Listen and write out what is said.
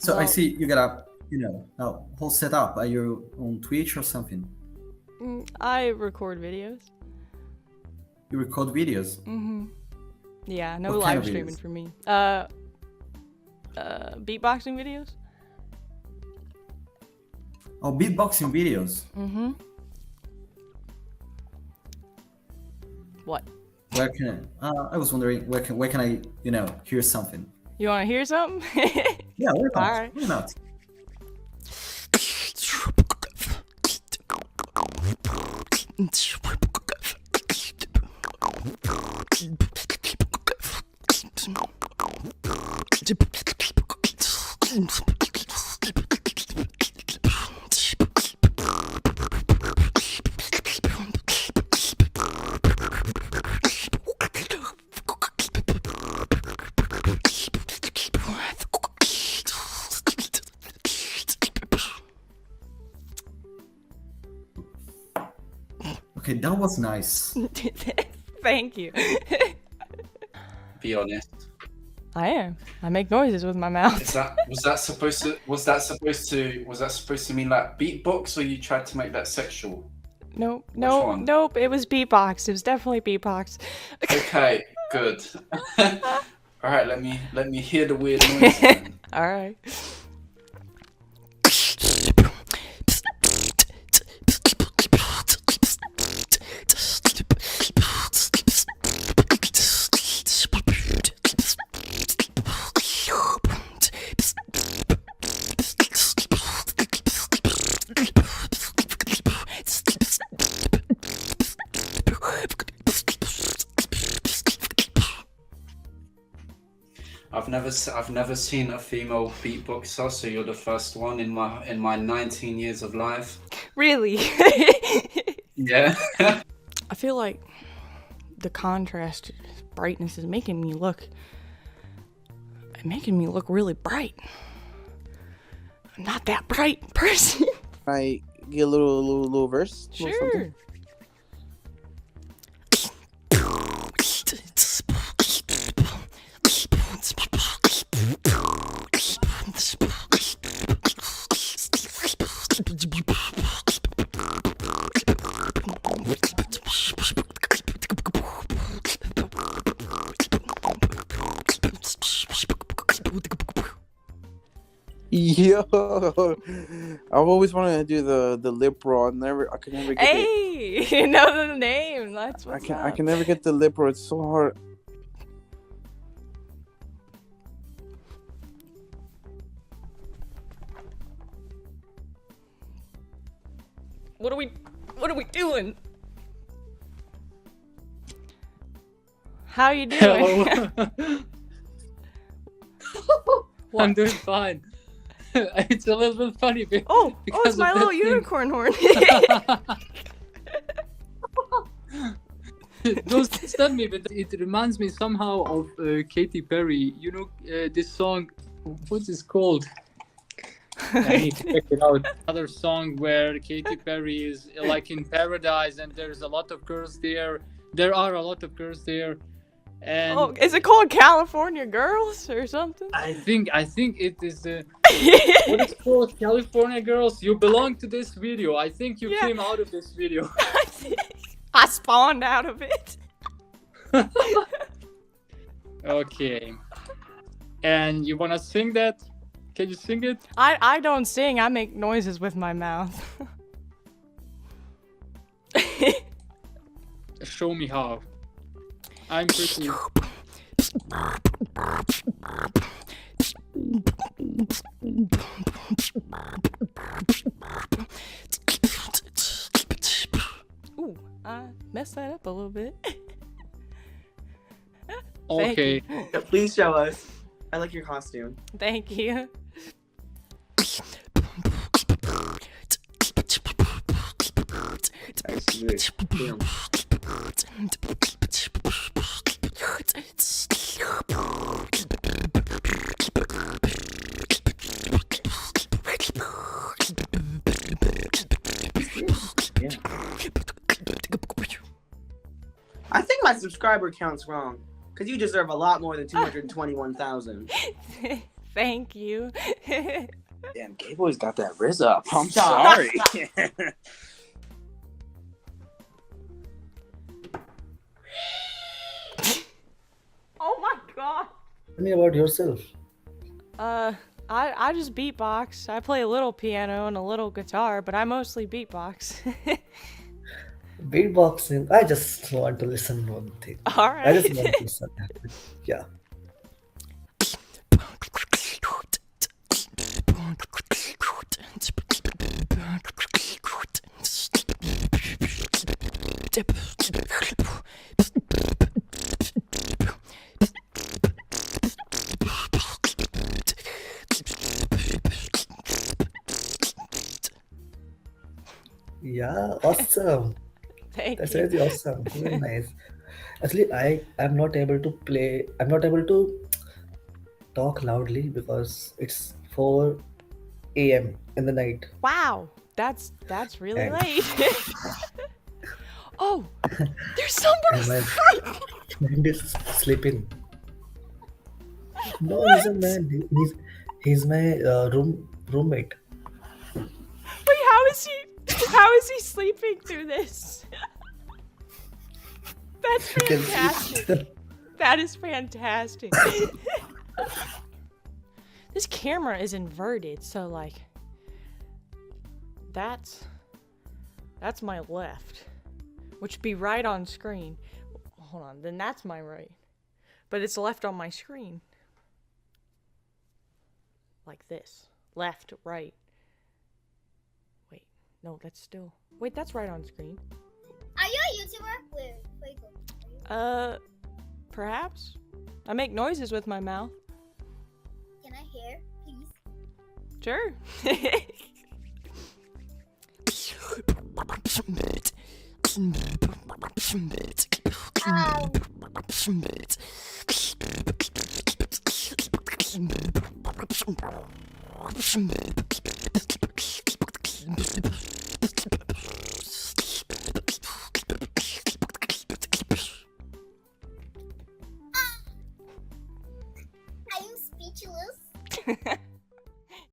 So I Well, see you got a whole setup. Are you on Twitch or something? I record videos. You record videos. Yeah, no What kind live of streaming videos? for me. Beatboxing videos. Oh, beatboxing videos. What? Where can I was wondering where can I hear something? You want to hear something? Yeah, why All not? right. Why not? Okay, that was nice. Thank you. Be honest. I am. I make noises with my mouth. Was that supposed to mean like beatbox, or you tried to make that sexual? Nope. one? Nope. It was beatbox. It was definitely beatbox. Okay, good. All right, let me hear the weird noise then. All right. I've never seen a female beatboxer, so you're the first one in my 19 years of life. Really? Yeah. I feel like the contrast brightness is making me look really bright. I'm not that bright person. I get a little verse. Little Sure. something? Yo, I've always wanted to do the lip roll. I could never get it. Hey, you know the name. That's I what's can up. I can never get the lip roll. It's so hard. What are we doing? How you doing? Hello. What? I'm doing fine. It's a little bit funny Oh, because it's my of little that thing. unicorn horn. Don't stun me, but it reminds me somehow of Katy Perry. You know this song. What's this called? I need to check it out. Another song where Katy Perry is like in paradise, and there's a lot of girls there. There are a lot of girls there, and Oh, is it called California Girls or something? I think it is the what is called California Girls. You belong to this video. I think you Yeah. came out of this video. I spawned out of it. Okay. And you wanna sing that? Can you sing it? I don't sing. I make noises with my mouth. Show me how. I'm pretty. Ooh, I messed that up a little bit. Okay. Yeah, please show us. I like your costume. Thank you. Damn. Yeah. I think my subscriber count's wrong. Because you deserve a lot more than 221,000. Thank you. Damn, Gay Boy's got that Riz up. I'm sorry. Oh my god. Tell me about yourself. I just beatbox. I play a little piano and a little guitar, but I mostly beatbox. Beatboxing. I just want to listen to one thing. All right. I just want to listen. Yeah. Yeah, awesome. Thank That's you. really awesome. Very nice. Actually, I'm not able to play. I'm not able to talk loudly because it's 4 a.m. in the night. Wow, that's really And- late. Oh, there's somebody And my sleeping. friend is sleeping. No, he's a man. He's my roommate. Wait, how is he sleeping through this? That's You can fantastic. see. That is fantastic. This camera is inverted, so like that's my left, which would be right on screen. Hold on, then that's my right, but it's left on my screen. Like this, left, right. Wait, no, that's still. Wait, that's right on screen. Are you a YouTuber? Where you go? Perhaps. I make noises with my mouth. Can I hear, please? Sure. Are you speechless?